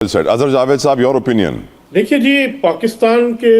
اظہر جاوید صاحب، your opinion? دیکھیے جی، پاکستان کے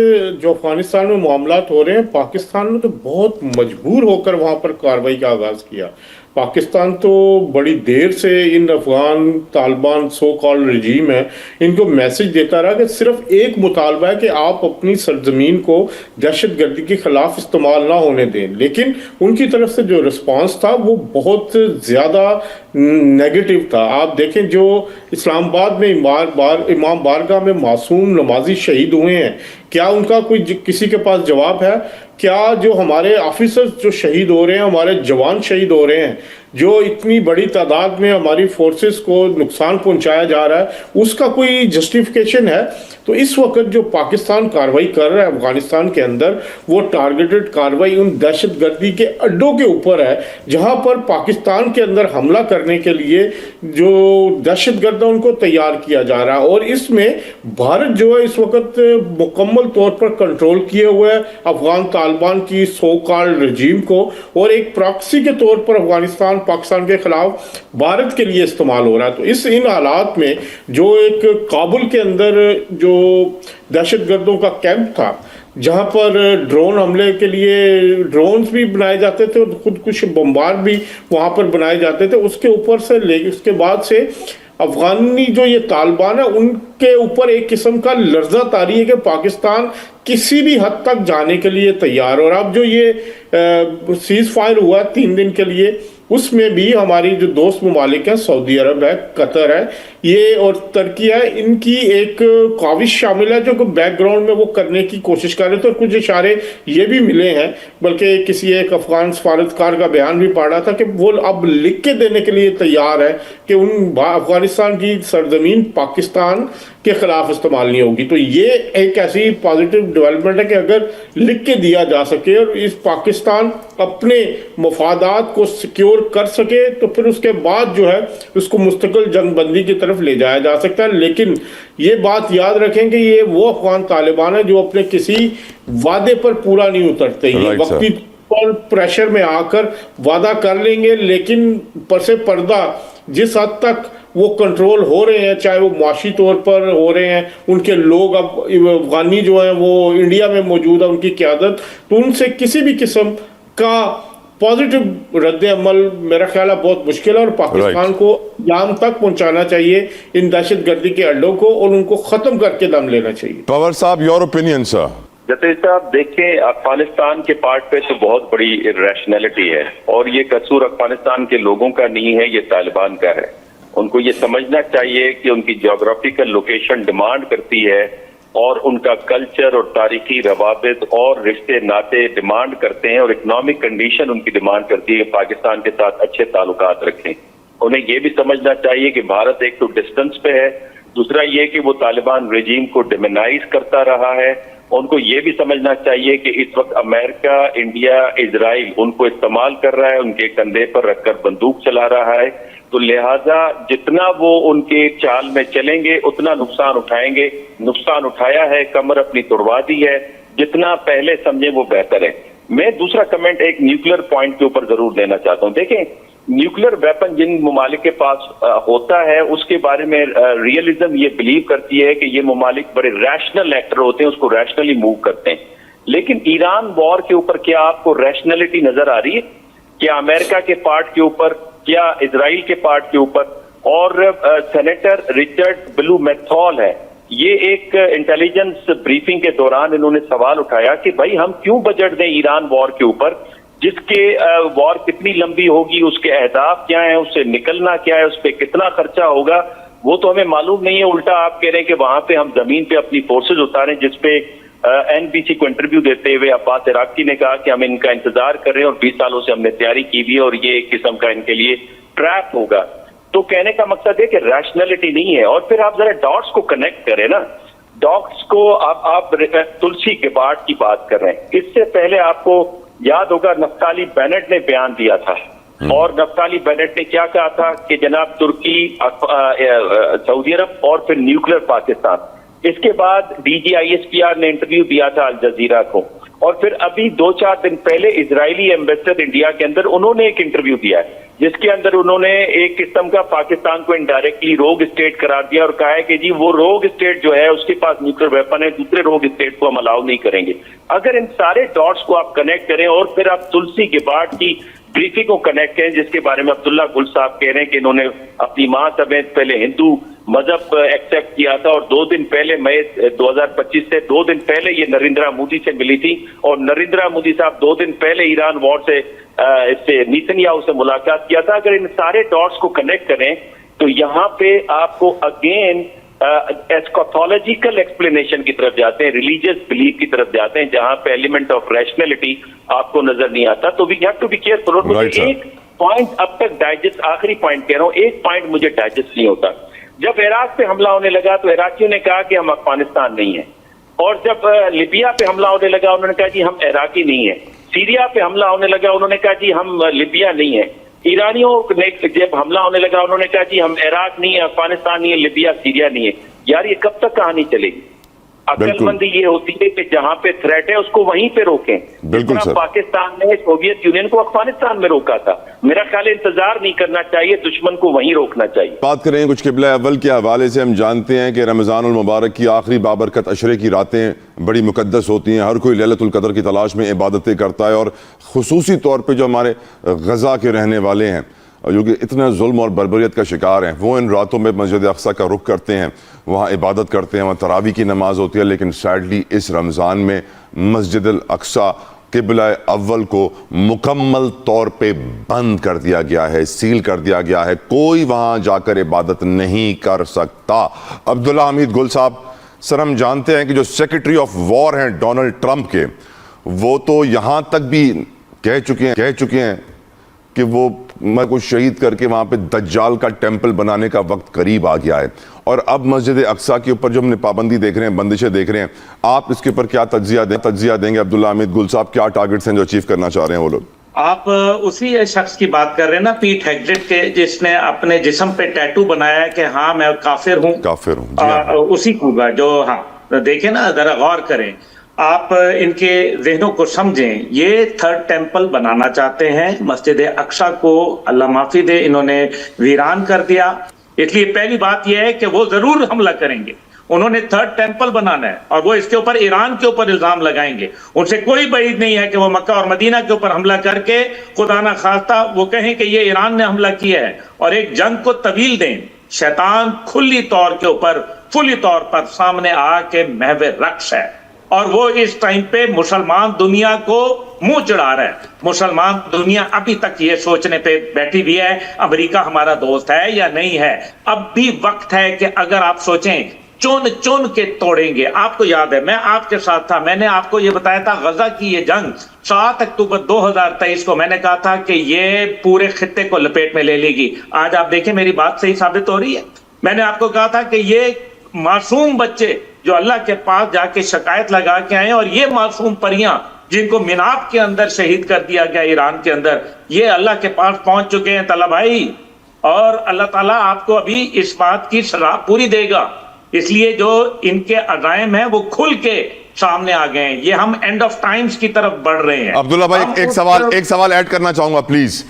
جو افغانستان میں معاملات ہو رہے ہیں، پاکستان نے تو بہت مجبور ہو کر وہاں پر کارروائی کا آغاز کیا۔ پاکستان تو بڑی دیر سے ان افغان طالبان سو کال رجیم ہے، ان کو میسج دیتا رہا کہ صرف ایک مطالبہ ہے کہ آپ اپنی سرزمین کو دہشت گردی کے خلاف استعمال نہ ہونے دیں، لیکن ان کی طرف سے جو رسپانس تھا وہ بہت زیادہ نیگیٹو تھا۔ آپ دیکھیں جو اسلام آباد میں امام بارگاہ میں معصوم نمازی شہید ہوئے ہیں، کیا ان کا کوئی کسی کے پاس جواب ہے؟ کیا جو ہمارے آفیسرز جو شہید ہو رہے ہیں، ہمارے جوان شہید ہو رہے ہیں، جو اتنی بڑی تعداد میں ہماری فورسز کو نقصان پہنچایا جا رہا ہے، اس کا کوئی جسٹیفیکیشن ہے؟ تو اس وقت جو پاکستان کارروائی کر رہا ہے افغانستان کے اندر، وہ ٹارگیٹڈ کارروائی ان دہشت گردی کے اڈوں کے اوپر ہے جہاں پر پاکستان کے اندر حملہ کرنے کے لیے جو دہشت گرد ان کو تیار کیا جا رہا ہے، اور اس میں بھارت جو ہے اس وقت مکمل طور پر کنٹرول کیے ہوئے افغان طالبان کی سو کال رجیم کو، اور ایک پراکسی کے طور پر افغانستان پاکستان کے خلاف بھارت کے لیے استعمال ہو رہا ہے۔ تو ان حالات میں جو ایک کابل کے اندر جو دہشت گردوں کا کیمپ تھا، جہاں پر ڈرون حملے کے لیے ڈرونز بھی بنائے جاتے تھے اور خود کش بمبار بھی وہاں پر بنائے جاتے تھے، اس کے اوپر سے اس کے بعد سے افغانی جو یہ طالبان ہے ان کے اوپر ایک قسم کا لرزہ طاری ہے کہ پاکستان کسی بھی حد تک جانے کے لیے تیار۔ اور اب جو یہ سیز فائر ہوا 3 دن کے لیے، اس میں بھی ہماری جو دوست ممالک ہیں، سعودی عرب ہے، قطر ہے، یہ اور ترکی ہے، ان کی ایک کاوش شامل ہے جو کہ بیک گراؤنڈ میں وہ کرنے کی کوشش کر رہے تھے، اور کچھ اشارے یہ بھی ملے ہیں، بلکہ کسی ایک افغان سفارتکار کا بیان بھی پڑھ رہا تھا کہ وہ اب لکھ کے دینے کے لیے تیار ہے کہ افغانستان کی سرزمین پاکستان کے خلاف استعمال نہیں ہوگی۔ تو یہ ایک ایسی پازیٹیو ڈیولپمنٹ ہے کہ اگر لکھ کے دیا جا سکے اور اس پاکستان اپنے مفادات کو سیکیور کر سکے، تو پھر اس کے بعد جو ہے اس کو مستقل جنگ بندی کی طرف لے جایا جا سکتا ہے۔ لیکن یہ بات یاد رکھیں کہ یہ وہ افغان طالبان ہیں جو اپنے کسی وعدے پر پورا نہیں اترتے، یہ وقتی پر پریشر میں آ کر وعدہ کر لیں گے، لیکن پس پردہ جس حد تک وہ کنٹرول ہو رہے ہیں، چاہے وہ معاشی طور پر ہو رہے ہیں، ان کے لوگ اب افغانی جو ہیں وہ انڈیا میں موجود ہے، ان کی قیادت، تو ان سے کسی بھی قسم کا پازیٹیو رد عمل میرا خیال ہے بہت مشکل ہے، اور پاکستان کو یام تک پہنچانا چاہیے ان دہشت گردی کے اڈوں کو، اور ان کو ختم کر کے دم لینا چاہیے۔ پاور صاحب، یور اوپینین سر؟ جتوی صاحب دیکھیں، افغانستان کے پارٹ پہ تو بہت بڑی ریشنلٹی ہے، اور یہ قصور افغانستان کے لوگوں کا نہیں ہے، یہ طالبان کا ہے۔ ان کو یہ سمجھنا چاہیے کہ ان کی جغرافیکل لوکیشن ڈیمانڈ کرتی ہے، اور ان کا کلچر اور تاریخی روابط اور رشتے ناطے ڈیمانڈ کرتے ہیں، اور اکنامک کنڈیشن ان کی ڈیمانڈ کرتی ہے کہ پاکستان کے ساتھ اچھے تعلقات رکھیں۔ انہیں یہ بھی سمجھنا چاہیے کہ بھارت ایک تو ڈسٹنس پہ ہے، دوسرا یہ کہ وہ طالبان رجیم کو ڈیمونائز کرتا رہا ہے۔ ان کو یہ بھی سمجھنا چاہیے کہ اس وقت امریکہ، انڈیا، اسرائیل ان کو استعمال کر رہا ہے، ان کے کندھے پر رکھ کر بندوق چلا رہا ہے، تو لہٰذا جتنا وہ ان کے چال میں چلیں گے اتنا نقصان اٹھائیں گے۔ نقصان اٹھایا ہے، کمر اپنی توڑوا دی ہے، جتنا پہلے سمجھیں وہ بہتر ہے۔ میں دوسرا کمنٹ ایک نیوکلیر پوائنٹ کے اوپر ضرور دینا چاہتا ہوں۔ دیکھیں، نیوکلیر ویپن جن ممالک کے پاس ہوتا ہے، اس کے بارے میں ریئلزم یہ بلیو کرتی ہے کہ یہ ممالک بڑے ریشنل ایکٹر ہوتے ہیں، اس کو ریشنلی موو کرتے ہیں۔ لیکن ایران وار کے اوپر کیا آپ کو ریشنلٹی نظر آ رہی ہے؟ کیا امریکہ کے پارٹ کے اوپر، کیا اسرائیل کے پارٹ کے اوپر؟ اور سینیٹر رچرڈ بلو میتھول ہے، یہ ایک انٹیلیجنس بریفنگ کے دوران انہوں نے سوال اٹھایا کہ بھائی ہم کیوں بجٹ دیں ایران وار کے اوپر، جس کے وار کتنی لمبی ہوگی، اس کے اہداف کیا ہیں، اس سے نکلنا کیا ہے، اس پہ کتنا خرچہ ہوگا، وہ تو ہمیں معلوم نہیں ہے۔ الٹا آپ کہہ رہے ہیں کہ وہاں پہ ہم زمین پہ اپنی فورسز اتاریں، جس پہ این بی سی کو انٹرویو دیتے ہوئے عباس عراقی نے کہا کہ ہم ان کا انتظار کر رہے ہیں اور 20 سالوں سے ہم نے تیاری کی ہوئی ہے، اور یہ ایک قسم کا ان کے لیے ٹریپ ہوگا۔ تو کہنے کا مقصد ہے کہ ریشنلٹی نہیں ہے۔ اور پھر آپ ذرا ڈاٹس کو کنیکٹ کریں نا، ڈاٹس کو آپ تلسی گباٹ کی بات کر رہے ہیں، اس سے پہلے آپ کو یاد ہوگا نفتالی بینٹ نے بیان دیا تھا، اور نفتالی بینٹ نے کیا کہا تھا کہ جناب ترکی، سعودی عرب اور پھر نیوکلیر پاکستان۔ اس کے بعد D G I S P R نے انٹرویو دیا تھا الجزیرہ کو، اور پھر ابھی 2-4 دن پہلے اسرائیلی ایمبیسڈر انڈیا کے اندر انہوں نے ایک انٹرویو دیا ہے جس کے اندر انہوں نے ایک قسم کا پاکستان کو انڈائریکٹلی روگ اسٹیٹ قرار دیا اور کہا ہے کہ جی وہ روگ اسٹیٹ جو ہے اس کے پاس نیوکلیر ویپن ہے, دوسرے روگ اسٹیٹ کو ہم الاؤ نہیں کریں گے. اگر ان سارے ڈاٹس کو آپ کنیکٹ کریں اور پھر آپ تلسی گیبارڈ کی بریفنگ کو کنیکٹ کریں جس کے بارے میں عبداللہ گل صاحب کہہ رہے ہیں کہ انہوں نے اپنی ماں سمیت پہلے ہندو مذہب ایکسیپٹ کیا تھا اور 2 دن پہلے مئی 2025 سے 2 دن پہلے یہ نریندرا مودی سے ملی تھی اور نریندرا مودی صاحب 2 دن پہلے ایران وار سے اس سے نیتنیاہو سے ملاقات کیا تھا. اگر ان سارے ڈاٹس کو کنیکٹ کریں تو یہاں پہ آپ کو اگین ایسکوتھولوجیکل ایکسپلینیشن کی طرف جاتے ہیں, ریلیجیس بلیف کی طرف جاتے ہیں جہاں پہ ایلیمنٹ آف ریشنلٹی آپ کو نظر نہیں آتا. تو we have to be careful. اور مجھے ایک پوائنٹ اب تک ڈائجسٹ, آخری پوائنٹ کہہ رہا ہوں, ایک پوائنٹ مجھے ڈائجسٹ نہیں ہوتا. جب عراق پہ حملہ ہونے لگا تو عراقیوں نے کہا کہ ہم افغانستان نہیں ہیں, اور جب لیبیا پہ حملہ ہونے لگا انہوں نے کہا جی ہم عراقی نہیں ہیں. سیریا پہ حملہ ہونے لگا انہوں نے کہا جی ہم لیبیا نہیں ہیں. ایرانیوں نے جب حملہ ہونے لگا انہوں نے کہا جی ہم عراق نہیں ہے, افغانستان نہیں ہے, لیبیا سیریا نہیں ہے. یار یہ کب تک کہانی چلے گی؟ عقل مندی یہ ہوتی ہے کہ جہاں پہ تھریٹ ہے اس کو وہیں پہ روکیں. بالکل سر, پاکستان نے سوویت یونین کو افغانستان میں روکا تھا, میرا خیال انتظار نہیں کرنا چاہیے, دشمن کو وہیں روکنا چاہیے. بات کریں کچھ قبلہ اول کے حوالے سے. ہم جانتے ہیں کہ رمضان المبارک کی آخری بابرکت عشرے کی راتیں بڑی مقدس ہوتی ہیں, ہر کوئی لیلۃ القدر کی تلاش میں عبادتیں کرتا ہے, اور خصوصی طور پہ جو ہمارے غزہ کے رہنے والے ہیں جو کہ اتنا ظلم اور بربریت کا شکار ہیں, وہ ان راتوں میں مسجد اقصیٰ کا رخ کرتے ہیں, وہاں عبادت کرتے ہیں, وہاں تراویح کی نماز ہوتی ہے. لیکن سیڈلی اس رمضان میں مسجد الاقصیٰ قبلہ اول کو مکمل طور پہ بند کر دیا گیا ہے, سیل کر دیا گیا ہے, کوئی وہاں جا کر عبادت نہیں کر سکتا. عبداللہ حمید گل صاحب, سر ہم جانتے ہیں کہ جو سیکرٹری آف وار ہیں ڈونلڈ ٹرمپ کے, وہ تو یہاں تک بھی کہہ چکے ہیں کہ وہ میں کو شہید کر کے وہاں پہ دجال کا ٹیمپل بنانے کا وقت قریب آ گیا ہے. اور اب مسجد اقصیٰ کے اوپر جو ہم نے پابندی دیکھ رہے ہیں, بندشیں دیکھ رہے ہیں, آپ اس کے اوپر کیا تجزیہ دیں گے؟ عبداللہ حمید گل صاحب, کیا ٹارگٹس ہیں جو اچیو کرنا چاہ رہے ہیں وہ لوگ؟ آپ اسی شخص کی بات کر رہے ہیں نا, پیٹ ہیگزٹ کے, جس نے اپنے جسم پہ ٹیٹو بنایا ہے کہ ہاں میں کافر ہوں. جی ہاں, اسی کو جو, ہاں دیکھیں نا, ذرا غور کریں آپ, ان کے ذہنوں کو سمجھیں. یہ 3rd ٹیمپل بنانا چاہتے ہیں. مسجد اقصیٰ کو اللہ معافی دے انہوں نے ویران کر دیا. اس لیے پہلی بات یہ ہے کہ وہ ضرور حملہ کریں گے. انہوں نے 3rd ٹیمپل بنانا ہے اور وہ اس کے اوپر ایران کے اوپر الزام لگائیں گے. ان سے کوئی بعید نہیں ہے کہ وہ مکہ اور مدینہ کے اوپر حملہ کر کے خدا نہ خواستہ وہ کہیں کہ یہ ایران نے حملہ کیا ہے اور ایک جنگ کو طویل دیں. شیطان کھلی طور کے اوپر فلی طور پر سامنے آ کے محو رقص ہے, اور وہ اس ٹائم پہ مسلمان دنیا کو منہ چڑھا رہا ہے. مسلمان دنیا ابھی تک یہ سوچنے پہ بیٹھی بھی ہے امریکہ ہمارا دوست ہے یا نہیں ہے. اب بھی وقت ہے کہ اگر آپ سوچیں, چن کے توڑیں گے. آپ کو یاد ہے میں آپ کے ساتھ تھا, میں نے آپ کو یہ بتایا تھا غزہ کی یہ جنگ 7 اکتوبر 2023 کو میں نے کہا تھا کہ یہ پورے خطے کو لپیٹ میں لے لے گی. آج آپ دیکھیں میری بات صحیح ثابت ہو رہی ہے. میں نے آپ کو کہا تھا کہ یہ معصوم بچے جو اللہ کے پاس جا کے شکایت لگا کے آئے, اور یہ معصوم پریاں جن کو مناب کے اندر شہید کر دیا گیا ایران کے اندر, یہ اللہ کے پاس پہنچ چکے ہیں طلبہ بھائی, اور اللہ تعالیٰ آپ کو ابھی اس بات کی سزا پوری دے گا. اس لیے جو ان کے عزائم ہیں وہ کھل کے سامنے آ گئے ہیں. یہ ہم اینڈ آف ٹائمز کی طرف بڑھ رہے ہیں. عبداللہ بھائی ایک سوال ایڈ کرنا چاہوں گا پلیز.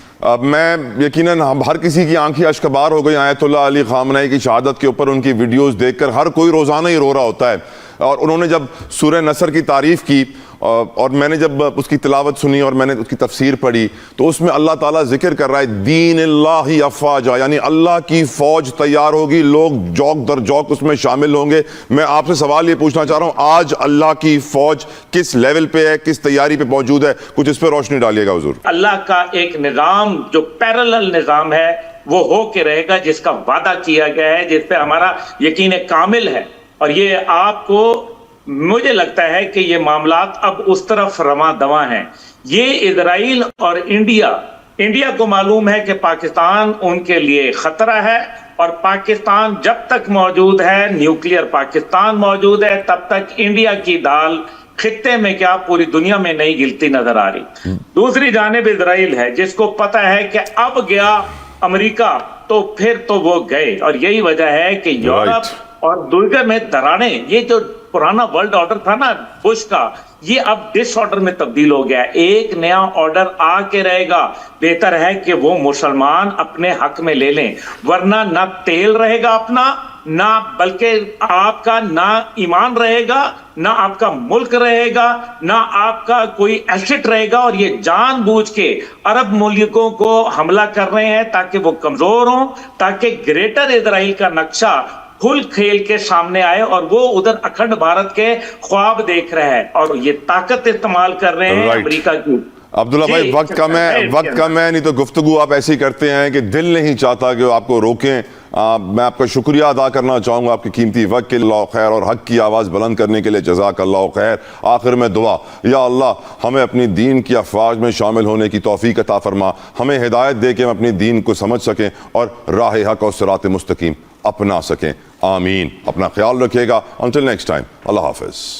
میں یقیناً ہر کسی کی آنکھیں اشکبار ہو گئی آیت اللہ علی خامنہئی کی شہادت کے اوپر. ان کی ویڈیوز دیکھ کر ہر کوئی روزانہ ہی رو رہا ہوتا ہے. اور انہوں نے جب سورہ نصر کی تعریف کی اور میں نے جب اس کی تلاوت سنی اور میں نے اس کی تفسیر پڑھی, تو اس میں اللہ تعالیٰ ذکر کر رہا ہے دین اللہ افواجا, یعنی اللہ کی فوج تیار ہوگی, لوگ جوک در جوک اس میں شامل ہوں گے. میں آپ سے سوال یہ پوچھنا چاہ رہا ہوں, آج اللہ کی فوج کس لیول پہ ہے, کس تیاری پہ موجود ہے؟ کچھ اس پہ روشنی ڈالیے گا حضور. اللہ کا ایک نظام جو پیرلل نظام ہے وہ ہو کے رہے گا, جس کا وعدہ کیا گیا ہے, جس پہ ہمارا یقین کامل ہے. اور یہ آپ کو, مجھے لگتا ہے کہ یہ معاملات اب اس طرف رواں دواں ہیں. یہ اسرائیل اور انڈیا کو معلوم ہے کہ پاکستان ان کے لیے خطرہ ہے, اور پاکستان جب تک موجود ہے, نیوکلیئر پاکستان موجود ہے, تب تک انڈیا کی دال خطے میں کیا پوری دنیا میں نہیں گلتی نظر آ رہی. دوسری جانب اسرائیل ہے جس کو پتا ہے کہ اب گیا امریکہ تو پھر تو وہ گئے, اور یہی وجہ ہے کہ یورپ اور دیگر میں دراڑیں, یہ جو پرانا ورلڈ آرڈر تھا نا بش کا, یہ اب ڈس آرڈر میں تبدیل ہو گیا ہے۔ ایک نیا آرڈر آ کے رہے گا، بہتر ہے کہ وہ مسلمان اپنے حق میں لے لیں، ورنہ نہ تیل رہے گا اپنا، نہ بلکہ آپ کا نہ ایمان رہے گا، نہ آپ کا ملک رہے گا، نہ آپ کا کوئی ایسٹ رہے گا۔ اور یہ جان بوجھ کے عرب ملکوں کو حملہ کر رہے ہیں تاکہ وہ کمزور ہوں، تاکہ گریٹر اسرائیل کا نقشہ کھل کھیل کے سامنے آئے اور وہ ادھر اکھنڈ بھارت کے خواب دیکھ رہے ہیں اور یہ طاقت استعمال کر رہے ہیں امریکہ کی۔ عبداللہ بھائی وقت کم ہے، نہیں تو گفتگو آپ ایسی کرتے ہیں کہ دل نہیں چاہتا کہ آپ کو روکیں۔ میں آپ کا شکریہ ادا کرنا چاہوں گا آپ کی قیمتی وقت کے لیے، اللہ خیر، اور حق کی آواز بلند کرنے کے لیے جزاک اللہ خیر۔ آخر میں دعا، یا اللہ ہمیں اپنی دین کی افواج میں شامل ہونے کی توفیق عطا فرما، ہمیں ہدایت دے کے ہم اپنی دین کو سمجھ سکیں اور راہ حق اور صراط مستقیم اپنا سکیں، آمین۔ اپنا خیال رکھیے گا، انٹل نیکسٹ ٹائم، اللہ حافظ۔